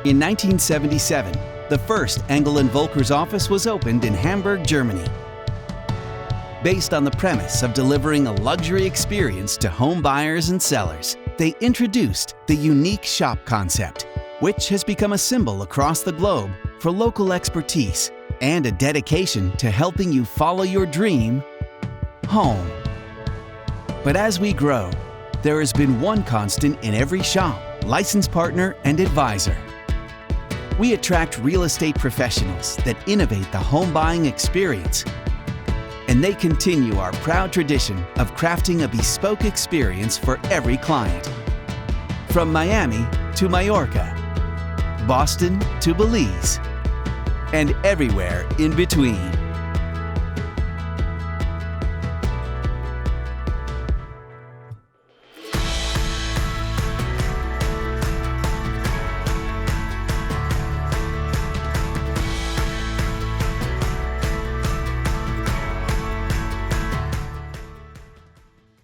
In 1977, the first Engel Völkers office was opened in Hamburg, Germany. Based on the premise of delivering a luxury experience to home buyers and sellers, they introduced the unique shop concept, which has become a symbol across the globe for local expertise and a dedication to helping you follow your dream home. But as we grow, there has been one constant in every shop: license partner and advisor. We attract real estate professionals that innovate the home buying experience, and they continue our proud tradition of crafting a bespoke experience for every client. From Miami to Mallorca, Boston to Belize, and everywhere in between.